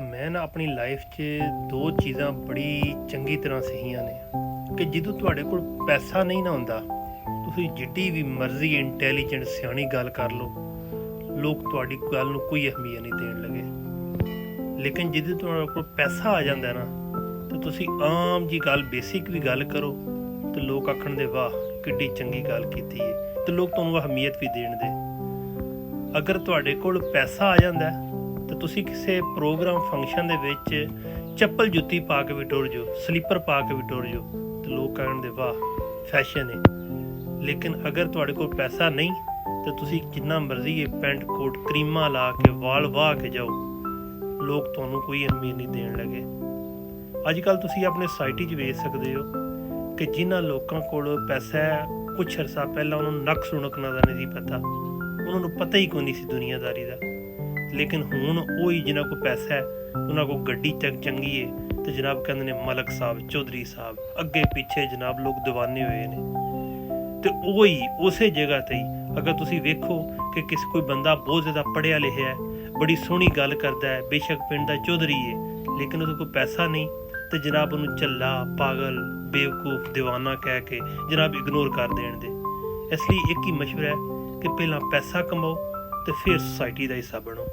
ਮੈਂ ਨਾ ਆਪਣੀ ਲਾਈਫ 'ਚ ਦੋ ਚੀਜ਼ਾਂ ਬੜੀ ਚੰਗੀ ਤਰ੍ਹਾਂ ਸਿੱਖੀਆਂ ਨੇ ਕਿ ਜਦੋਂ ਤੁਹਾਡੇ ਕੋਲ ਪੈਸਾ ਨਹੀਂ ਨਾ ਹੁੰਦਾ, ਤੁਸੀਂ ਜਿੱਡੀ ਵੀ ਮਰਜ਼ੀ ਇੰਟੈਲੀਜੈਂਟ ਸਿਆਣੀ ਗੱਲ ਕਰ ਲਓ, ਲੋਕ ਤੁਹਾਡੀ ਗੱਲ ਨੂੰ ਕੋਈ ਅਹਿਮੀਅਤ ਨਹੀਂ ਦੇਣ ਲੱਗੇ। ਲੇਕਿਨ ਜਦੋਂ ਤੁਹਾਡੇ ਕੋਲ ਪੈਸਾ ਆ ਜਾਂਦਾ ਨਾ, ਤਾਂ ਤੁਸੀਂ ਆਮ ਜੀ ਗੱਲ, ਬੇਸਿਕ ਵੀ ਗੱਲ ਕਰੋ ਤੇ ਲੋਕ ਆਖਣ ਦੇ ਵਾਹ ਕਿੱਡੀ ਚੰਗੀ ਗੱਲ ਕੀਤੀ ਹੈ, ਤੇ ਲੋਕ ਤੁਹਾਨੂੰ ਅਹਿਮੀਅਤ ਵੀ ਦੇਣ ਦੇ। ਅਗਰ ਤੁਹਾਡੇ ਕੋਲ ਪੈਸਾ ਆ ਜਾਂਦਾ ਤਾਂ ਤੁਸੀਂ ਕਿਸੇ ਪ੍ਰੋਗਰਾਮ ਫੰਕਸ਼ਨ ਦੇ ਵਿੱਚ ਚੱਪਲ ਜੁੱਤੀ ਪਾ ਕੇ ਵੀ ਟੁਰ ਜਾਓ, ਸਲੀਪਰ ਪਾ ਕੇ ਵੀ ਟੁਰ ਜਾਓ, ਤੇ ਲੋਕ ਕਹਿਣ ਦੇ ਵਾਹ ਫੈਸ਼ਨ ਹੈ। ਲੇਕਿਨ ਅਗਰ ਤੁਹਾਡੇ ਕੋਲ ਪੈਸਾ ਨਹੀਂ ਤਾਂ ਤੁਸੀਂ ਜਿੰਨਾ ਮਰਜ਼ੀ ਇਹ ਪੈਂਟ ਕੋਟ ਕਰੀਮਾਂ ਲਾ ਕੇ ਵਾਲ ਵਾਹ ਕੇ ਜਾਓ, ਲੋਕ ਤੁਹਾਨੂੰ ਕੋਈ ਅਹਿਮੀਅਤ ਨਹੀਂ ਦੇਣ ਲੱਗੇ। ਅੱਜ ਕੱਲ੍ਹ ਤੁਸੀਂ ਆਪਣੇ ਸੁਸਾਇਟੀ 'ਚ ਵੇਖ ਸਕਦੇ ਹੋ ਕਿ ਜਿਨ੍ਹਾਂ ਲੋਕਾਂ ਕੋਲ ਪੈਸਾ ਹੈ, ਕੁਛ ਅਰਸਾ ਪਹਿਲਾਂ ਉਹਨਾਂ ਨੂੰ ਨੱਕ ਸੁਣਕਣਾ ਦਾ ਨਹੀਂ ਸੀ ਪਤਾ, ਉਹਨਾਂ ਨੂੰ ਪਤਾ ਹੀ ਕੋਈ ਨਹੀਂ ਸੀ ਦੁਨੀਆਦਾਰੀ ਦਾ। ਲੇਕਿਨ ਹੁਣ ਉਹੀ ਜਿਨ੍ਹਾਂ ਕੋਲ ਪੈਸਾ ਹੈ, ਉਹਨਾਂ ਕੋਲ ਗੱਡੀ ਚੰਗੀ ਹੈ ਤੇ ਜਨਾਬ ਕਹਿੰਦੇ ਨੇ ਮਲਕ ਸਾਹਿਬ, ਚੌਧਰੀ ਸਾਹਿਬ, ਅੱਗੇ ਪਿੱਛੇ ਜਨਾਬ ਲੋਕ ਦੀਵਾਨੇ ਹੋਏ ਨੇ। ਤੇ ਉਹੀ ਉਸੇ ਜਗ੍ਹਾ 'ਤੇ ਹੀ ਅਗਰ ਤੁਸੀਂ ਵੇਖੋ ਕਿ ਕੋਈ ਬੰਦਾ ਬਹੁਤ ਜ਼ਿਆਦਾ ਪੜ੍ਹਿਆ ਲਿਖਿਆ ਹੈ, ਬੜੀ ਸੋਹਣੀ ਗੱਲ ਕਰਦਾ ਹੈ, ਬੇਸ਼ੱਕ ਪਿੰਡ ਦਾ ਚੌਧਰੀ ਹੈ, ਲੇਕਿਨ ਉਹਦੇ ਕੋਲ ਪੈਸਾ ਨਹੀਂ, ਤੇ ਜਨਾਬ ਉਹਨੂੰ ਝੱਲਾ, ਪਾਗਲ, ਬੇਵਕੂਫ, ਦੀਵਾਨਾ ਕਹਿ ਕੇ ਜਨਾਬ ਇਗਨੋਰ ਕਰ ਦੇਣ ਦੇ। ਇਸ ਲਈ ਇੱਕ ਹੀ ਮਸ਼ਵਰਾ ਹੈ ਕਿ ਪਹਿਲਾਂ ਪੈਸਾ ਕਮਾਓ ਤੇ ਫਿਰ ਸੁਸਾਇਟੀ ਦਾ ਹਿੱਸਾ ਬਣੋ।